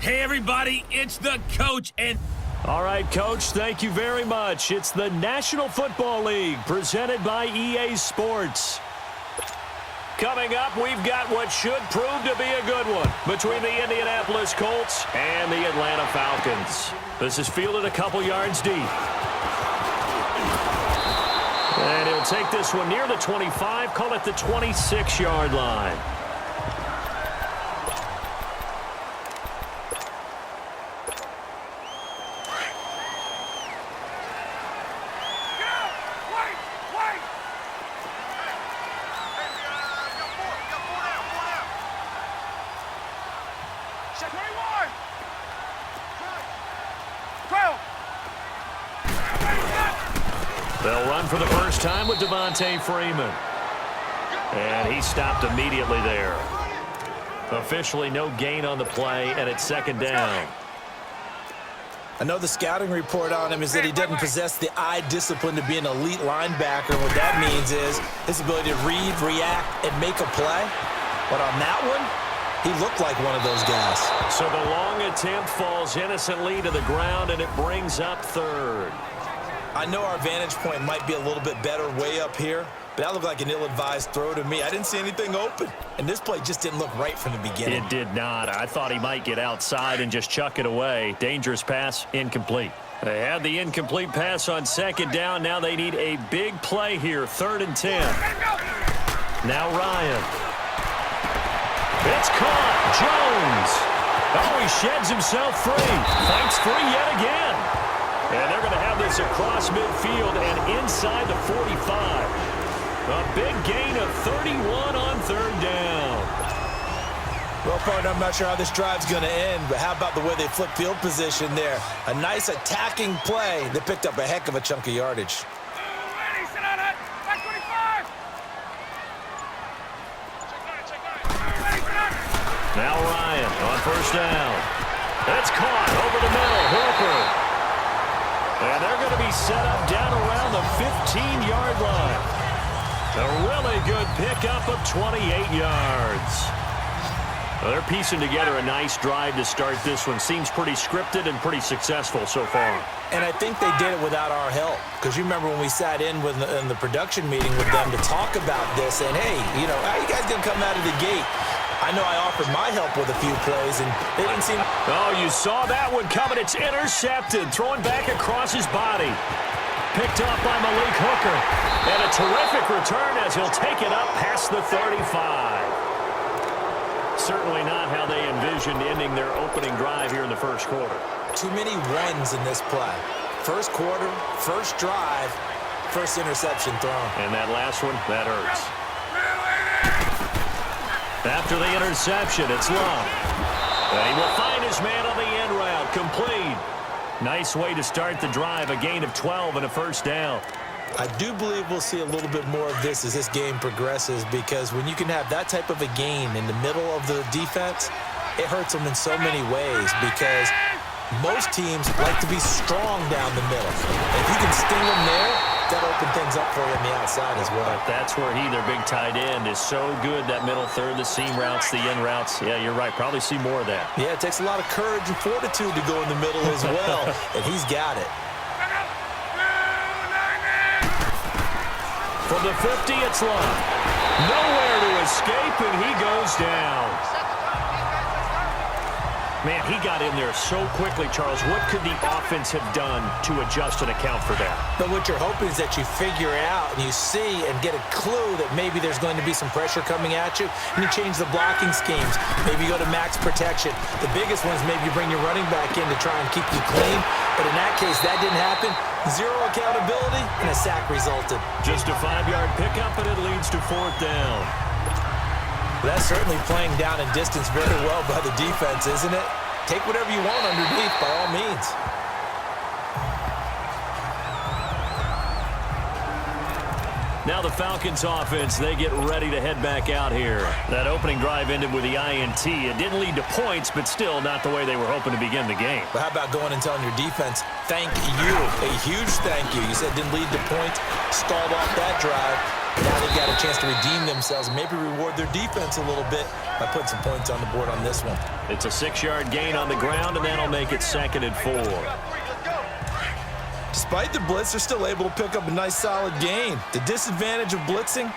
Hey, everybody, it's the coach. And all right, Coach, thank you very much. It's the National Football League presented by EA Sports. Coming up, we've got what should prove to be a good one between the Indianapolis Colts and the Atlanta Falcons. This is fielded a couple yards deep. And he'll take this one near the 25, call it the 26-yard line. They'll run for the first time with Devontae Freeman. And he stopped immediately there. Officially no gain on the play, and it's second down. I know the scouting report on him is that he doesn't possess the eye discipline to be an elite linebacker. What that means is his ability to read, react, and make a play. But on that one, he looked like one of those guys. So the long attempt falls innocently to the ground, and it brings up third. I know our vantage point might be a little bit better way up here, but that looked like an ill-advised throw to me. I didn't see anything open, and this play just didn't look right from the beginning. It did not. I thought he might get outside and just chuck it away. Dangerous pass, incomplete. They had the incomplete pass on second down. Now they need a big play here, 3rd and 10. Now Ryan. It's caught. Jones. Oh, he sheds himself free. Fights free yet again. And they're going to have this across midfield and inside the 45. A big gain of 31 on 3rd down. Well, partner, I'm not sure how this drive's going to end, but how about the way they flip field position there? A nice attacking play. They picked up a heck of a chunk of yardage. Now Ryan on first down. That's caught over the middle. Hooper. And they're going to be set up down around the 15-yard line. A really good pickup of 28 yards. Well, they're piecing together a nice drive to start this one. Seems pretty scripted and pretty successful so far. And I think they did it without our help. Because you remember when we sat in the production meeting with them to talk about this, and hey, you know, how you guys going to come out of the gate? I know I offered my help with a few plays, and they didn't seem... Oh, you saw that one coming. It's intercepted. Throwing back across his body. Picked up by Malik Hooker. And a terrific return as he'll take it up past the 35. Certainly not how they envisioned ending their opening drive here in the first quarter. Too many ones in this play. First quarter, first drive, first interception thrown. And that last one, that hurts. After the interception, it's Love. And he will find his man on the end route. Complete. Nice way to start the drive. A gain of 12 and a first down. I do believe we'll see a little bit more of this as this game progresses, because when you can have that type of a gain in the middle of the defense, it hurts them in so many ways, because most teams like to be strong down the middle. If you can sting them there, that'll open things up for you on the outside as well. But that's where their big tight end, is so good, that middle third, the seam routes, the in routes. Yeah, you're right. Probably see more of that. Yeah, it takes a lot of courage and fortitude to go in the middle as well, and he's got it. From the 50, it's Love. Nowhere to escape, and he goes down. Man, he got in there so quickly, Charles. What could the offense have done to adjust and account for that? But what you're hoping is that you figure out and you see and get a clue that maybe there's going to be some pressure coming at you, and you change the blocking schemes. Maybe you go to max protection. The biggest one is maybe you bring your running back in to try and keep you clean. But in that case, that didn't happen. Zero accountability, and a sack resulted. Just a 5-yard pickup, and it leads to 4th down. That's certainly playing down in distance very well by the defense, isn't it? Take whatever you want underneath, by all means. Now the Falcons offense, they get ready to head back out here. That opening drive ended with the INT. It didn't lead to points, but still not the way they were hoping to begin the game. But how about going and telling your defense, thank you, a huge thank you. You said it didn't lead to points, stalled off that drive. Now they've got a chance to redeem themselves and maybe reward their defense a little bit by putting some points on the board on this one. It's a 6-yard gain on the ground, and that'll make it 2nd and 4. Despite the blitz, they're still able to pick up a nice solid gain. The disadvantage of blitzing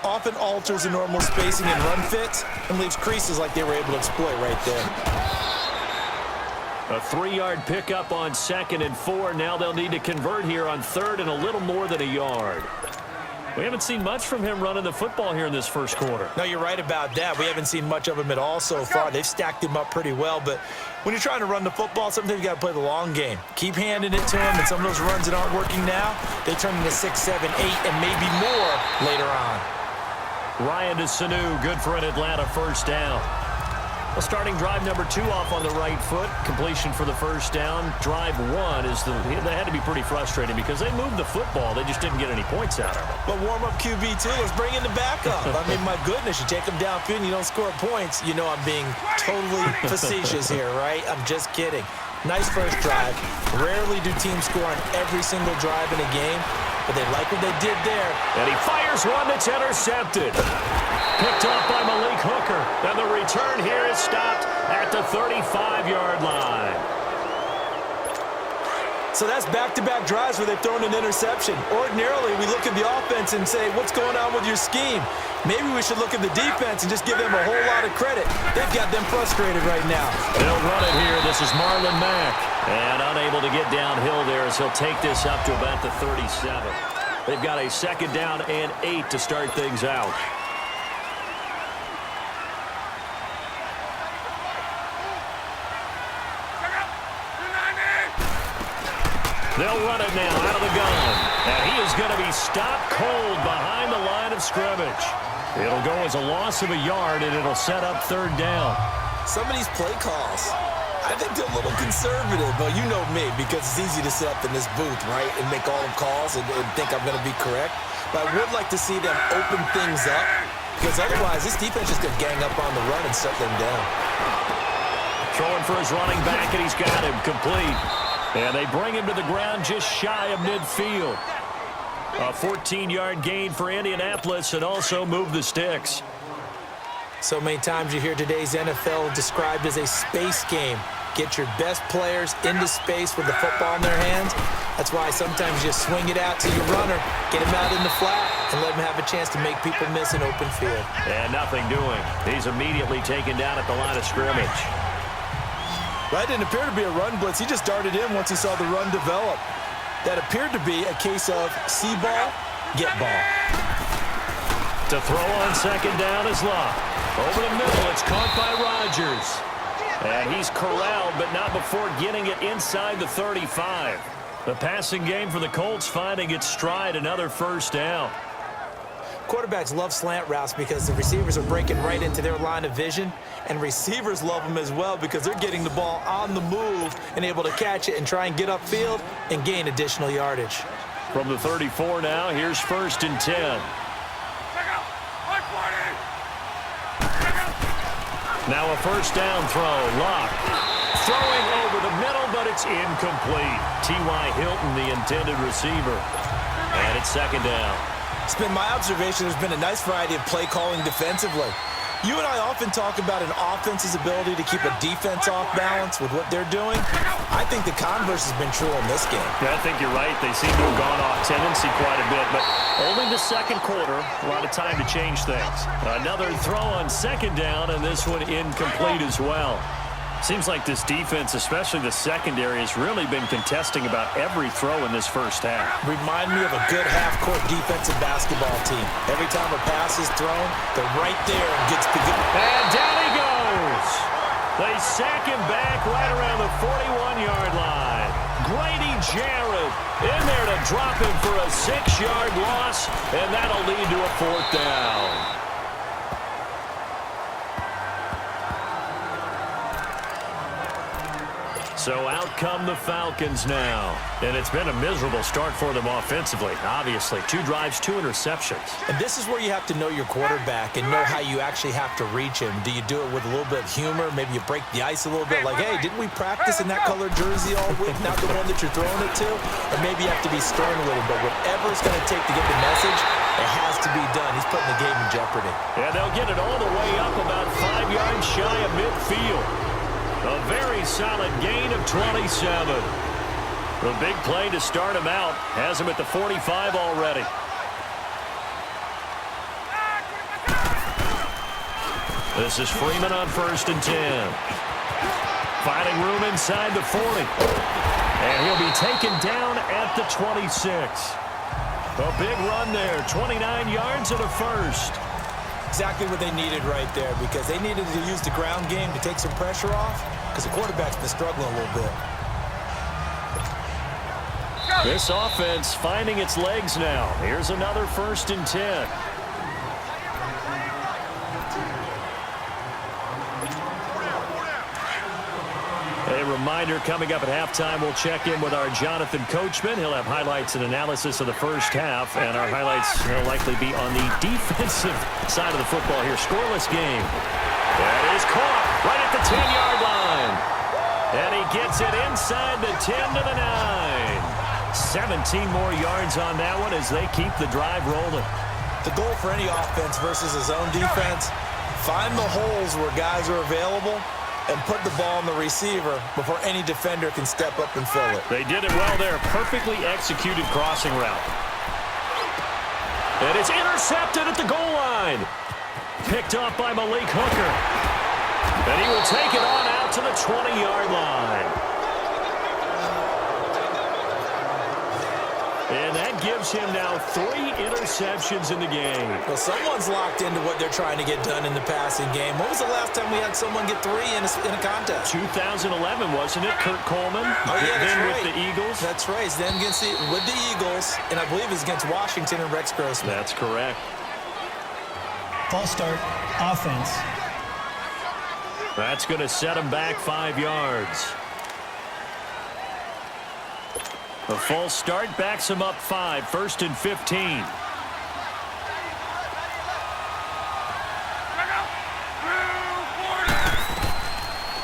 often alters the normal spacing and run fits and leaves creases like they were able to exploit right there. A 3-yard pickup on 2nd and 4. Now they'll need to convert here on 3rd and a little more than a yard. We haven't seen much from him running the football here in this first quarter. No, you're right about that. We haven't seen much of him at all so far. They've stacked him up pretty well, but when you're trying to run the football, sometimes you got to play the long game. Keep handing it to him, and some of those runs that aren't working now, they turn into 6, 7, 8, and maybe more later on. Ryan to Sanu, good for an Atlanta first down. Well, starting drive number 2 off on the right foot. Completion for the first down. Drive 1 is they had to be pretty frustrating because they moved the football. They just didn't get any points out of it. But warm-up QB, too. Let's bring in the backup. I mean, my goodness, you take them downfield and you don't score points. You know I'm being totally facetious here, right? I'm just kidding. Nice first drive. Rarely do teams score on every single drive in a game, but they like what they did there. And he fires one that's intercepted. Picked off by Malik Hooker. And the return here is stopped at the 35-yard line. So that's back-to-back drives where they've thrown an interception. Ordinarily, we look at the offense and say, what's going on with your scheme? Maybe we should look at the defense and just give them a whole lot of credit. They've got them frustrated right now. They'll run it here. This is Marlon Mack. And unable to get downhill there as he'll take this up to about the 37. They've got a 2nd down and 8 to start things out. They'll run it now out of the gun. And he is going to be stopped cold behind the line of scrimmage. It'll go as a loss of a yard, and it'll set up 3rd down. Some of these play calls, I think they're a little conservative. But you know me, because it's easy to sit up in this booth, right, and make all the calls and think I'm going to be correct. But I would like to see them open things up, because otherwise this defense is going to gang up on the run and shut them down. Throwing for his running back, and he's got him complete. And they bring him to the ground just shy of midfield. A 14-yard gain for Indianapolis and also move the sticks. So many times you hear today's NFL described as a space game. Get your best players into space with the football in their hands. That's why sometimes you swing it out to your runner, get him out in the flat, and let him have a chance to make people miss an open field. And nothing doing. He's immediately taken down at the line of scrimmage. That didn't appear to be a run blitz. He just darted in once he saw the run develop. That appeared to be a case of see ball, get ball. To throw on 2nd down is Locke. Over the middle, it's caught by Rodgers. And he's corralled, but not before getting it inside the 35. The passing game for the Colts finding its stride, another first down. Quarterbacks love slant routes because the receivers are breaking right into their line of vision, and receivers love them as well because they're getting the ball on the move and able to catch it and try and get upfield and gain additional yardage. From the 34 now, here's 1st and 10. Now a first down throw. Locke throwing over the middle, but it's incomplete. T.Y. Hilton, the intended receiver. And it's 2nd down. It's been my observation there's been a nice variety of play calling defensively. You and I often talk about an offense's ability to keep a defense off balance with what they're doing. I think the converse has been true in this game. Yeah, I think you're right. They seem to have gone off tendency quite a bit, but only the 2nd quarter. A lot of time to change things. Another throw on 2nd down, and this one incomplete as well. Seems like this defense, especially the secondary, has really been contesting about every throw in this first half. Remind me of a good half-court defensive basketball team. Every time a pass is thrown, they're right there and gets the good. And down he goes. They sack him back right around the 41-yard line. Grady Jarrett in there to drop him for a 6-yard loss, and that'll lead to a 4th down. So out come the Falcons now. And it's been a miserable start for them offensively, obviously. 2 drives, 2 interceptions. And this is where you have to know your quarterback and know how you actually have to reach him. Do you do it with a little bit of humor? Maybe you break the ice a little bit, like, hey, didn't we practice in that colored jersey all week, not the one that you're throwing it to? Or maybe you have to be stern a little bit. Whatever it's going to take to get the message, it has to be done. He's putting the game in jeopardy. And they'll get it all the way up about 5 yards shy of midfield. A very solid gain of 27. The big play to start him out has him at the 45 already. This is Freeman on 1st and 10. Finding room inside the 40. And he'll be taken down at the 26. A big run there, 29 yards and a first. Exactly what they needed right there, because they needed to use the ground game to take some pressure off, because the quarterback's been struggling a little bit. This offense finding its legs now. Here's another 1st and 10. A reminder, coming up at halftime, we'll check in with our Jonathan Coachman. He'll have highlights and analysis of the first half, and our highlights will likely be on the defensive side of the football here. Scoreless game. That is caught right at the 10-yard line. And he gets it inside the 10 to the 9. 17 more yards on that one as they keep the drive rolling. The goal for any offense versus his own defense, find the holes where guys are available and put the ball on the receiver before any defender can step up and fill it. They did it well there. Perfectly executed crossing route. And it's intercepted at the goal line. Picked off by Malik Hooker. And he will take it on out to the 20-yard line. And that gives him now 3 interceptions in the game. Well, someone's locked into what they're trying to get done in the passing game. When was the last time we had someone get 3 in a contest? 2011, wasn't it? Kurt Coleman. Oh, yeah, that's then right. with the Eagles. That's right. Then with the Eagles, and I believe it's against Washington and Rex Grossman. That's correct. False start, offense. That's going to set him back 5 yards. A false start backs him up 5, 1st and 15.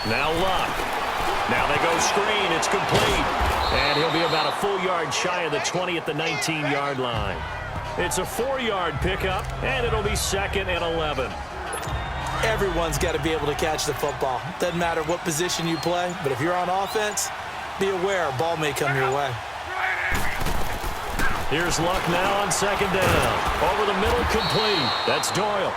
Now Luck. Now they go screen. It's complete. And he'll be about a full yard shy of the 20 at the 19-yard line. It's a 4-yard pickup, and it'll be 2nd and 11. Everyone's got to be able to catch the football. Doesn't matter what position you play, but if you're on offense, be aware a ball may come your way. Here's Luck now on 2nd down. Over the middle, complete. That's Doyle.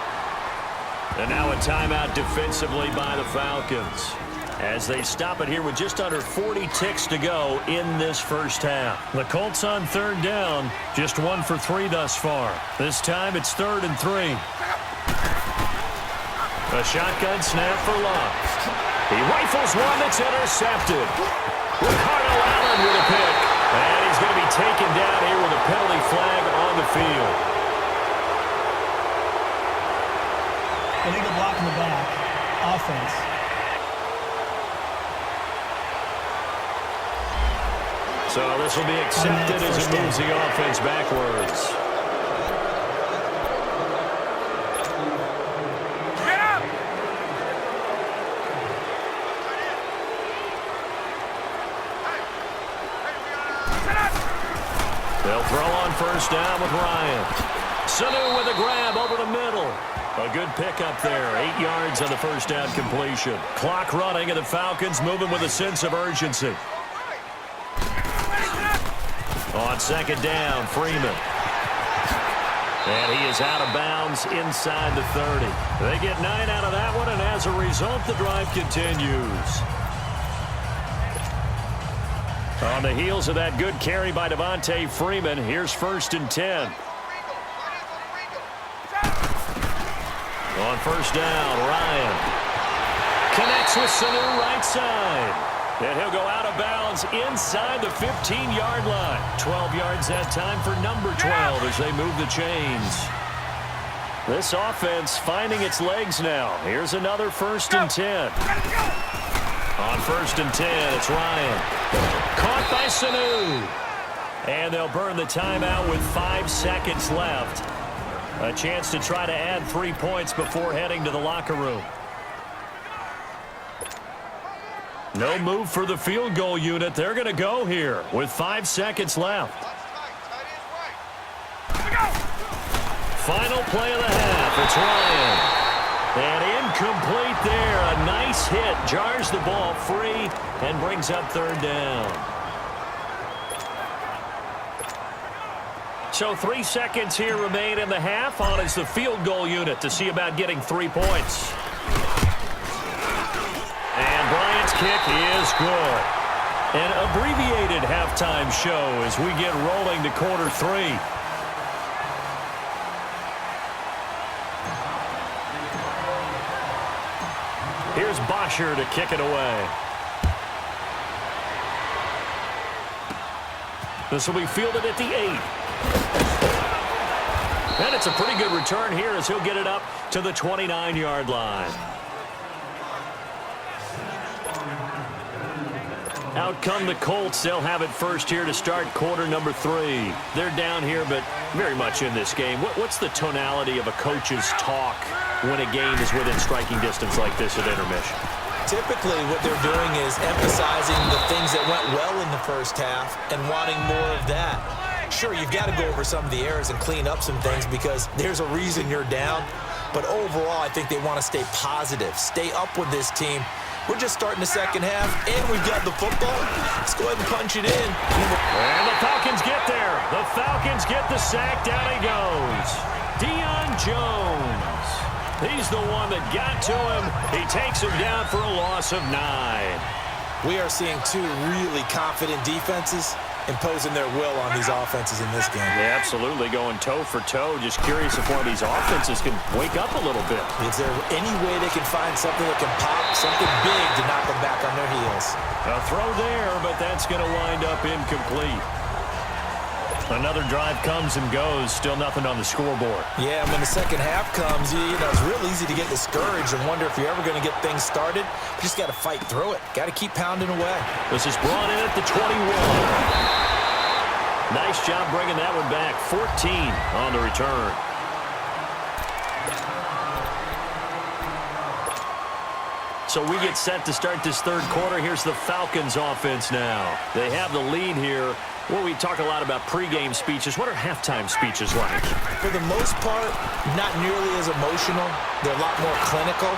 And now a timeout defensively by the Falcons, as they stop it here with just under 40 ticks to go in this first half. The Colts on 3rd down, just 1 for 3 thus far. This time it's 3rd and 3. A shotgun snap for Luck. He rifles one that's intercepted. Ricardo Allen with a pick. And he's going to be taken down here with a penalty flag on the field. Illegal block in the back. Offense. So this will be accepted as it moves the offense backwards. They'll throw on 1st down with Ryan. Sanu with a grab over the middle. A good pickup there. 8 yards on the 1st down completion. Clock running, and the Falcons moving with a sense of urgency. On 2nd down, Freeman. And he is out of bounds inside the 30. They get 9 out of that one, and as a result, the drive continues. On the heels of that good carry by Devontae Freeman, here's 1st and 10. On 1st down, Ryan connects with Sanu right side. And he'll go out of bounds inside the 15-yard line. 12 yards that time for number 12 as they move the chains. This offense finding its legs now. Here's another 1st and 10. On 1st and 10, it's Ryan. Caught by Sanu. And they'll burn the timeout with 5 seconds left. A chance to try to add 3 points before heading to the locker room. No move for the field goal unit. They're going to go here with 5 seconds left. Final play of the half. It's Ryan. And incomplete there. A nice hit. Jars the ball free and brings up 3rd down. So 3 seconds here remain in the half. On is the field goal unit to see about getting 3 points. And Bryant's kick is good. An abbreviated halftime show as we get rolling to quarter 3. Here's Bosher to kick it away. This will be fielded at the 8. And it's a pretty good return here as he'll get it up to the 29-yard line. Out come the Colts. They'll have it first here to start quarter number 3. They're down here, but very much in this game. What's the tonality of a coach's talk when a game is within striking distance like this at intermission? Typically, what they're doing is emphasizing the things that went well in the first half and wanting more of that. Sure, you've got to go over some of the errors and clean up some things because there's a reason you're down. But overall, I think they want to stay positive, stay up with this team. We're just starting the second half, and we've got the football. Let's go ahead and punch it in. And the Falcons get there. The Falcons get the sack. Down he goes. Deion Jones. He's the one that got to him. He takes him down for a loss of 9. We are seeing 2 really confident defenses imposing their will on these offenses in this game. Yeah, absolutely, going toe for toe. Just curious if one of these offenses can wake up a little bit. Is there any way they can find something that can pop, something big to knock them back on their heels? A throw there, but that's going to wind up incomplete. Another drive comes and goes. Still nothing on the scoreboard. Yeah, when the second half comes, you know, it's real easy to get discouraged and wonder if you're ever going to get things started. You just got to fight through it. Got to keep pounding away. This is brought in at the 21. Nice job bringing that one back. 14 on the return. So we get set to start this third quarter. Here's the Falcons offense now. They have the lead here. Well, we talk a lot about pregame speeches. What are halftime speeches like? For the most part, not nearly as emotional. They're a lot more clinical.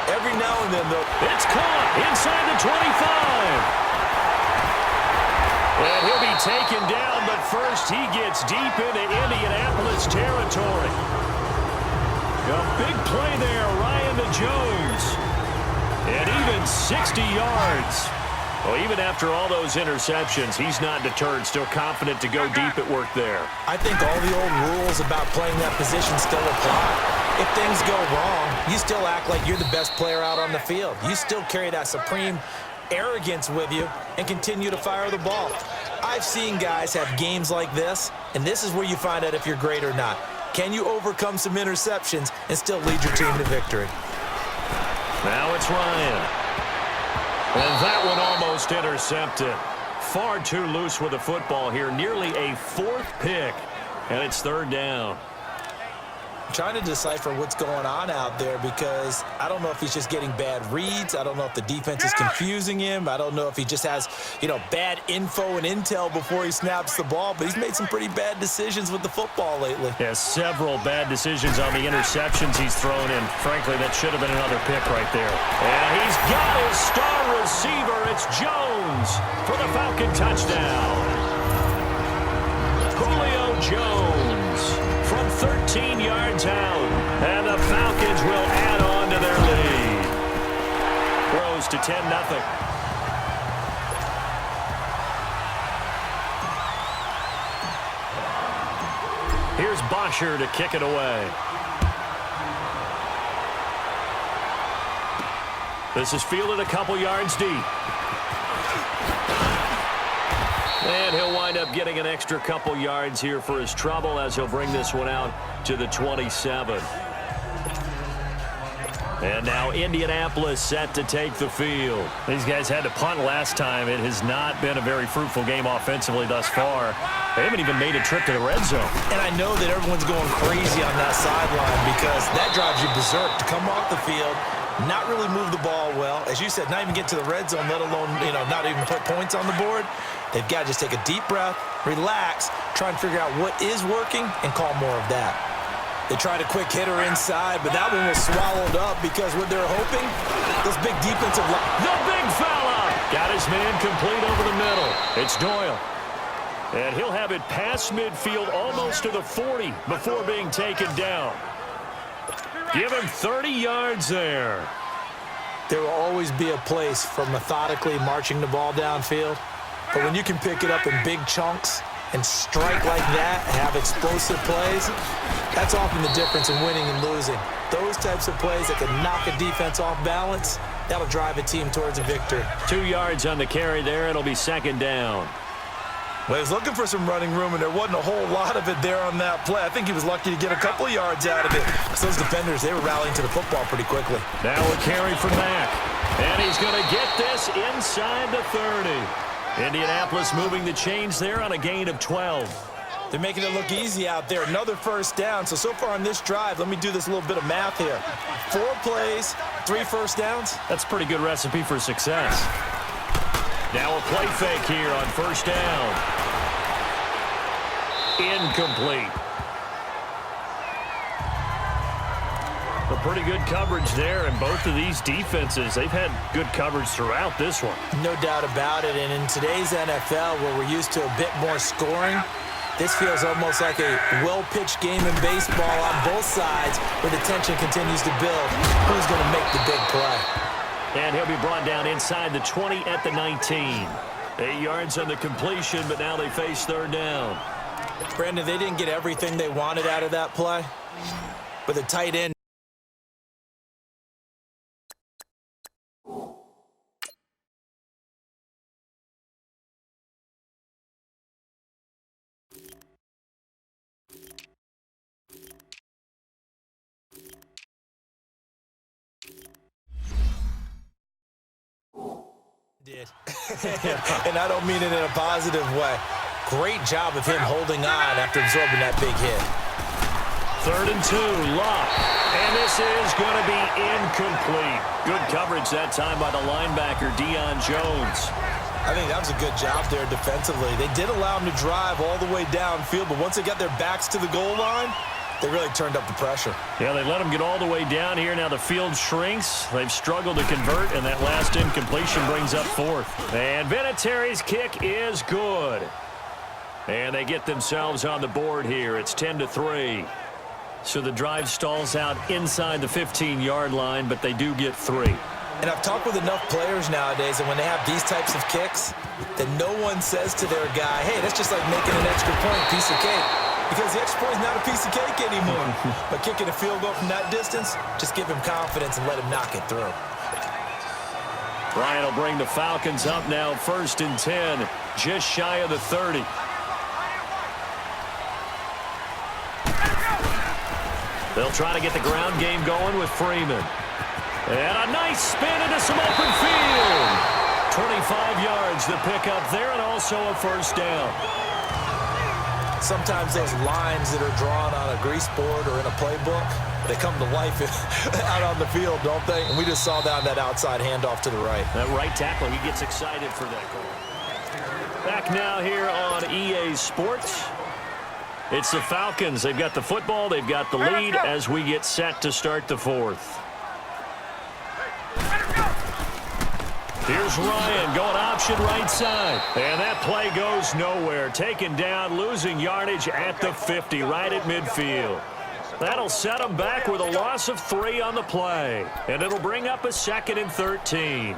Every now and then, though. It's caught inside the 25. And he'll be taken down, but first he gets deep into Indianapolis territory. A big play there, Ryan to Jones. And even 60 yards. Well, even after all those interceptions, he's not deterred, still confident to go deep at work there. I think all the old rules about playing that position still apply. If things go wrong, you still act like you're the best player out on the field. You still carry that supreme arrogance with you and continue to fire the ball. I've seen guys have games like this, and this is where you find out if you're great or not. Can you overcome some interceptions and still lead your team to victory? Now it's Ryan. And that one almost intercepted. Far too loose with the football here. Nearly a 4th pick. And it's 3rd down. I'm trying to decipher what's going on out there because I don't know if he's just getting bad reads. I don't know if the defense is confusing him. I don't know if he just has, bad info and intel before he snaps the ball. But he's made some pretty bad decisions with the football lately. Yeah, several bad decisions on the interceptions he's thrown in. Frankly, that should have been another pick right there. And he's got his star receiver. It's Jones for the Falcon touchdown. Julio Jones from 13 yards out. And the Falcons will add on to their lead. Grows to 10-0. Here's Bosher to kick it away. This is fielded a couple yards deep. And he'll wind up getting an extra couple yards here for his trouble as he'll bring this one out to the 27. And now Indianapolis set to take the field. These guys had to punt last time. It has not been a very fruitful game offensively thus far. They haven't even made a trip to the red zone. And I know that everyone's going crazy on that sideline because that drives you berserk to come off the field, not really move the ball well. As you said, not even get to the red zone, let alone, not even put points on the board. They've got to just take a deep breath, relax, try and figure out what is working, and call more of that. They tried a quick hitter inside, but that one was swallowed up because what they're hoping, this big defensive line. The big fella got his man complete over the middle. It's Doyle. And he'll have it past midfield almost to the 40 before being taken down. Give him 30 yards there. There will always be a place for methodically marching the ball downfield, but when you can pick it up in big chunks and strike like that, have explosive plays, that's often the difference in winning and losing. Those types of plays that can knock a defense off balance, that'll drive a team towards a victory. 2 yards on the carry there. It'll be second down. Well, he was looking for some running room, and there wasn't a whole lot of it there on that play. I think he was lucky to get a couple of yards out of it. So those defenders, they were rallying to the football pretty quickly. Now a carry for Mack. And he's going to get this inside the 30. Indianapolis moving the chains there on a gain of 12. They're making it look easy out there. Another first down. So far on this drive, let me do this little bit of math here. 4 plays, 3 first downs. That's a pretty good recipe for success. Now a play fake here on first down. Incomplete. A pretty good coverage there, and both of these defenses, they've had good coverage throughout this one. No doubt about it, and in today's NFL, where we're used to a bit more scoring, this feels almost like a well-pitched game in baseball on both sides where the tension continues to build. Who's going to make the big play? And he'll be brought down inside the 20 at the 19. 8 yards on the completion, but now they face third down. Brandon, they didn't get everything they wanted out of that play, but the tight end. Did. And I don't mean it in a positive way. Great job of him holding on after absorbing that big hit. 3rd and 2, Locke. And this is going to be incomplete. Good coverage that time by the linebacker, Deion Jones. I think that was a good job there defensively. They did allow him to drive all the way downfield, but once they got their backs to the goal line, they really turned up the pressure. Yeah, they let him get all the way down here. Now the field shrinks. They've struggled to convert, and that last incompletion brings up 4th. And Vinatieri's kick is good. And they get themselves on the board here. It's 10-3. So the drive stalls out inside the 15-yard line, but they do get 3. And I've talked with enough players nowadays, and when they have these types of kicks, that no one says to their guy, hey, that's just like making an extra point, piece of cake. Because the extra point is not a piece of cake anymore. But kicking a field goal from that distance, just give him confidence and let him knock it through. Bryant will bring the Falcons up now, 1st and 10, just shy of the 30. They'll try to get the ground game going with Freeman. And a nice spin into some open field. 25 yards the pickup there, and also a first down. Sometimes those lines that are drawn on a grease board or in a playbook, they come to life out on the field, don't they? And we just saw that on that outside handoff to the right. That right tackle, he gets excited for that goal. Back now here on EA Sports. It's the Falcons. They've got the football. They've got the lead as we get set to start the 4th. Here's Ryan going option right side. And that play goes nowhere. Taken down, losing yardage at the 50, right at midfield. That'll set them back with a loss of 3 on the play. And it'll bring up a 2nd and 13.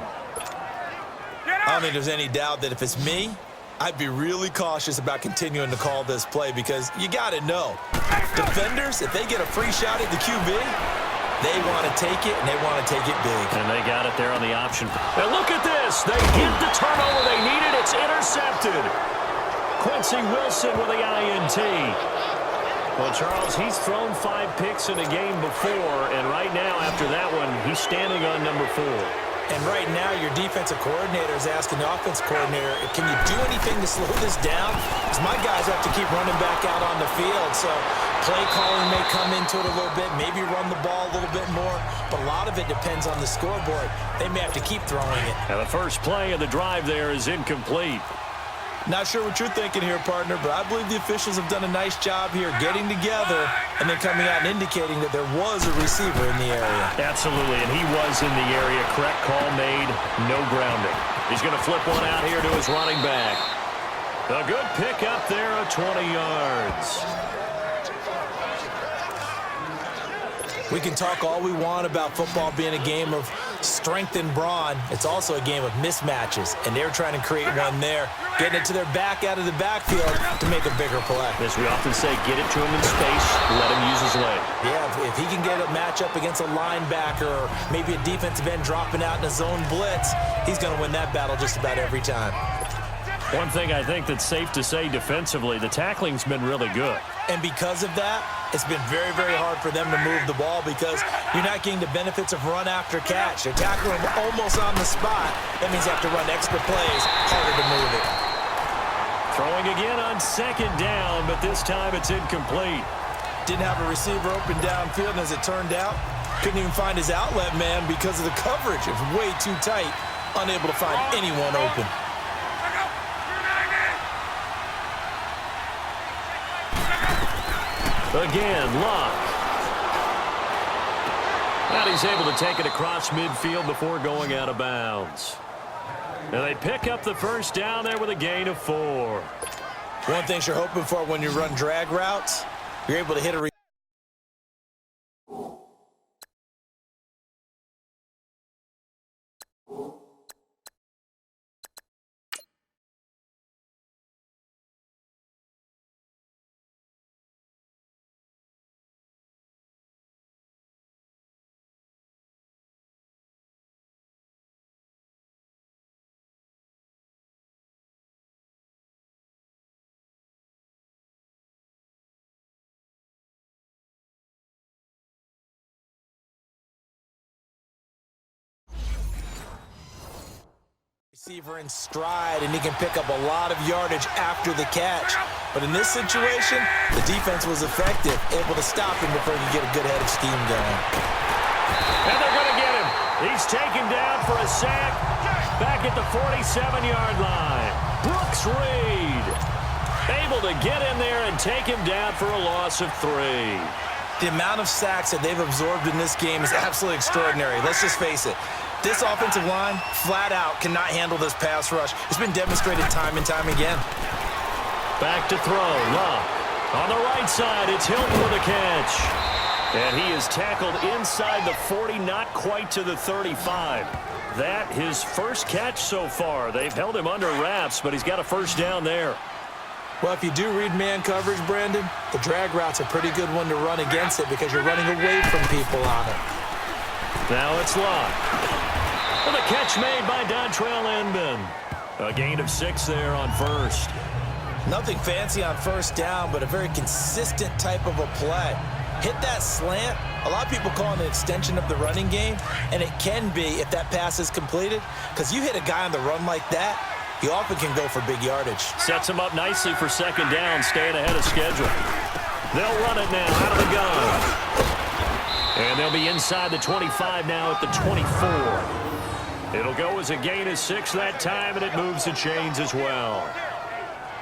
I don't think there's any doubt that if it's me, I'd be really cautious about continuing to call this play because you got to know. Defenders, if they get a free shot at the QB, they want to take it, and they want to take it big. And they got it there on the option. And look at this. They get the turnover they needed. It's intercepted. Quincy Wilson with the INT. Well, Charles, he's thrown 5 picks in a game before, and right now, after that one, he's standing on number 4. And right now, your defensive coordinator is asking the offensive coordinator, can you do anything to slow this down? Because my guys have to keep running back out on the field. So play calling may come into it a little bit, maybe run the ball a little bit more. But a lot of it depends on the scoreboard. They may have to keep throwing it. And the first play of the drive there is incomplete. Not sure what you're thinking here, partner, but I believe the officials have done a nice job here getting together and then coming out and indicating that there was a receiver in the area. Absolutely, and he was in the area. Correct call made, no grounding. He's going to flip one out here to his running back. A good pick up there of 20 yards. We can talk all we want about football being a game of strength and brawn. It's also a game of mismatches, and they're trying to create one there, getting it to their back out of the backfield to make a bigger play. As we often say, get it to him in space, let him use his leg. Yeah, if he can get a matchup against a linebacker or maybe a defensive end dropping out in a zone blitz, he's going to win that battle just about every time. One thing I think that's safe to say defensively, the tackling's been really good. And because of that, it's been very, very hard for them to move the ball because you're not getting the benefits of run after catch. They're tackling them almost on the spot. That means you have to run extra plays, harder to move it. Throwing again on second down, but this time it's incomplete. Didn't have a receiver open downfield, and as it turned out, couldn't even find his outlet man because of the coverage. It was way too tight, unable to find anyone open. Again, Luck. And he's able to take it across midfield before going out of bounds. And they pick up the first down there with a gain of 4. One thing you're hoping for when you run drag routes, you're able to hit a receiver in stride, and he can pick up a lot of yardage after the catch. But in this situation, the defense was effective, able to stop him before he could get a good head of steam going. And they're going to get him. He's taken down for a sack back at the 47-yard line. Brooks Reed able to get in there and take him down for a loss of 3. The amount of sacks that they've absorbed in this game is absolutely extraordinary. Let's just face it. This offensive line, flat out, cannot handle this pass rush. It's been demonstrated time and time again. Back to throw. Luck. On the right side, it's Hilton with a catch. And he is tackled inside the 40, not quite to the 35. That his first catch so far. They've held him under wraps, but he's got a first down there. Well, if you do read man coverage, Brandon, the drag route's a pretty good one to run against it because you're running away from people on it. Now it's Luck. And the catch made by Dontrell Inman. A gain of 6 there on first. Nothing fancy on first down, but a very consistent type of a play. Hit that slant. A lot of people call it an extension of the running game, and it can be if that pass is completed, because you hit a guy on the run like that, you often can go for big yardage. Sets him up nicely for second down, staying ahead of schedule. They'll run it now out of the gun. And they'll be inside the 25 now at the 24. It'll go as a gain of 6 that time, and it moves the chains as well.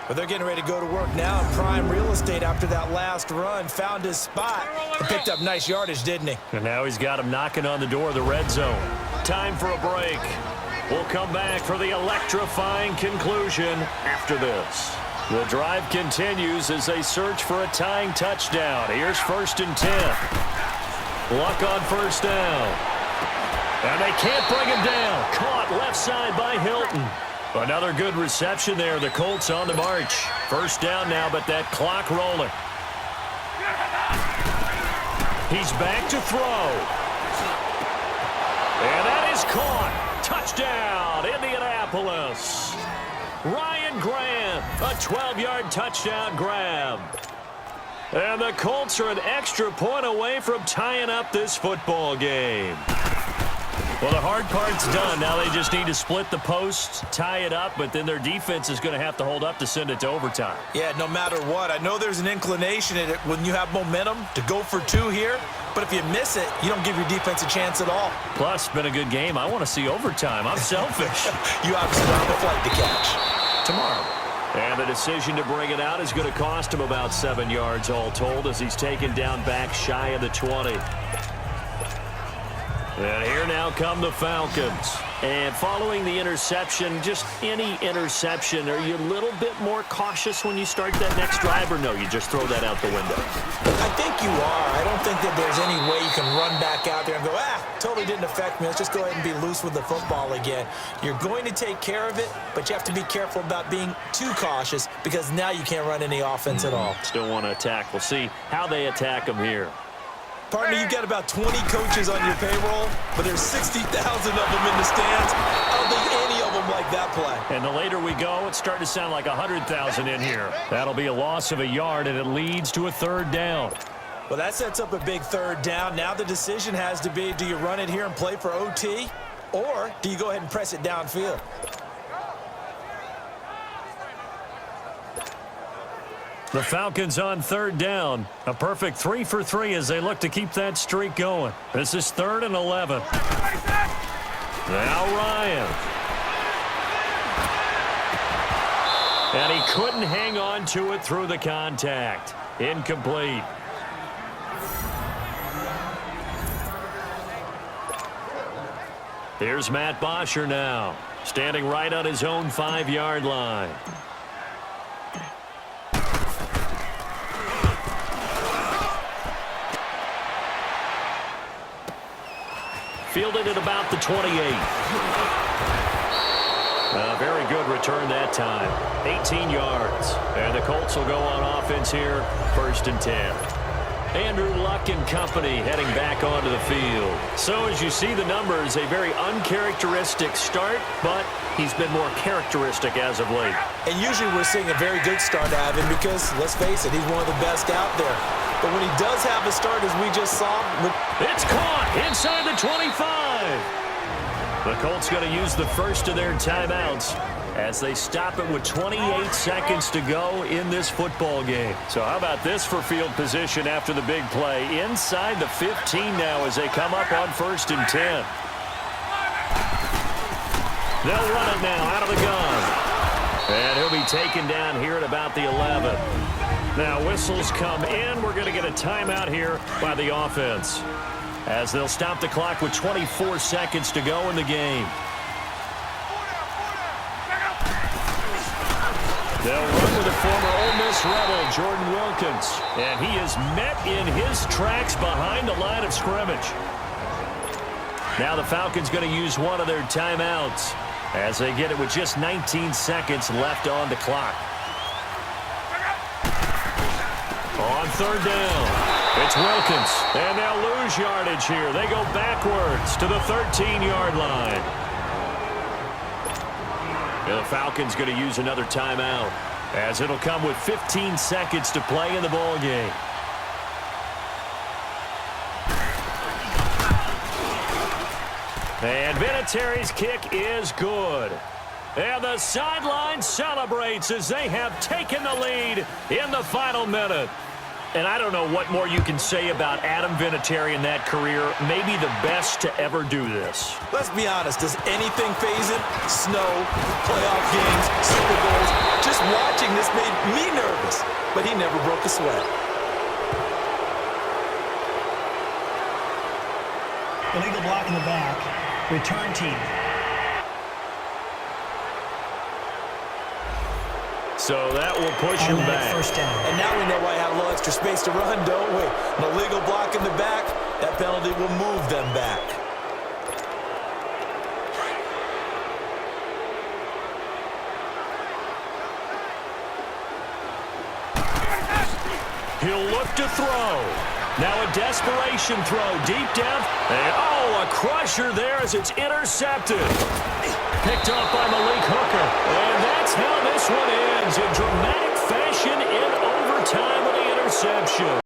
But they're getting ready to go to work now in prime real estate after that last run. Found his spot and picked up nice yardage, didn't he? And now he's got him knocking on the door of the red zone. Time for a break. We'll come back for the electrifying conclusion after this. The drive continues as they search for a tying touchdown. Here's 1st and 10. Luck on first down. And they can't bring him down. Caught left side by Hilton. Another good reception there. The Colts on the march. First down now, but that clock rolling. He's back to throw. And that is caught. Touchdown, Indianapolis. Ryan Grant, a 12-yard touchdown grab. And the Colts are an extra point away from tying up this football game. Well, the hard part's done. Now they just need to split the posts, tie it up, but then their defense is going to have to hold up to send it to overtime. Yeah, no matter what. I know there's an inclination in it when you have momentum to go for two here, but if you miss it, you don't give your defense a chance at all. Plus, it's been a good game. I want to see overtime. I'm selfish. You obviously don't have a flight to catch. Tomorrow. And the decision to bring it out is going to cost him about 7 yards all told as he's taken down back shy of the 20. And here now come the Falcons. And following the interception, just any interception, are you a little bit more cautious when you start that next drive, or no, you just throw that out the window? I think you are. I don't think that there's any way you can run back out there and go, totally didn't affect me. Let's just go ahead and be loose with the football again. You're going to take care of it, but you have to be careful about being too cautious because now you can't run any offense at all. Still want to attack. We'll see how they attack them here. Partner, you've got about 20 coaches on your payroll, but there's 60,000 of them in the stands. I don't think any of them like that play. And the later we go, it's starting to sound like 100,000 in here. That'll be a loss of a yard, and it leads to a third down. Well, that sets up a big third down. Now the decision has to be, do you run it here and play for OT, or do you go ahead and press it downfield? The Falcons on third down. A perfect 3 for 3 as they look to keep that streak going. This is 3rd and 11. Now Ryan. And he couldn't hang on to it through the contact. Incomplete. Here's Matt Bosher now, standing right on his own 5-yard line. Fielded at about the 28. A very good return that time. 18 yards. And the Colts will go on offense here, 1st and 10. Andrew Luck and company heading back onto the field. So as you see the numbers, a very uncharacteristic start, but he's been more characteristic as of late. And usually we're seeing a very good start out of him because, let's face it, he's one of the best out there. But when he does have a start, as we just saw, it's caught inside the 25. The Colts going to use the first of their timeouts as they stop it with 28 seconds to go in this football game. So how about this for field position after the big play? Inside the 15 now as they come up on 1st and 10. They'll run it now out of the gun. And he'll be taken down here at about the 11. Now whistles come in. We're going to get a timeout here by the offense as they'll stop the clock with 24 seconds to go in the game. They'll run with the former Ole Miss Rebel, Jordan Wilkins. And he is met in his tracks behind the line of scrimmage. Now the Falcons going to use one of their timeouts as they get it with just 19 seconds left on the clock. On 3rd down, it's Wilkins. And they'll lose yardage here. They go backwards to the 13-yard line. The Falcons going to use another timeout as it'll come with 15 seconds to play in the ball game. And Vinatieri's kick is good. And the sideline celebrates as they have taken the lead in the final minute. And I don't know what more you can say about Adam Vinatieri in that career. Maybe the best to ever do this. Let's be honest. Does anything faze him? Snow, playoff games, Super Bowls. Just watching this made me nervous. But he never broke a sweat. Illegal block in the back. Return team. So that will push him back. First down. And now we know why I have a little extra space to run, don't we? An illegal block in the back, that penalty will move them back. He'll look to throw. Now a desperation throw deep down. And a crusher there as it's intercepted. Picked off by Malik Hooker. And that's how this one ends in dramatic fashion in overtime with the interception. interception.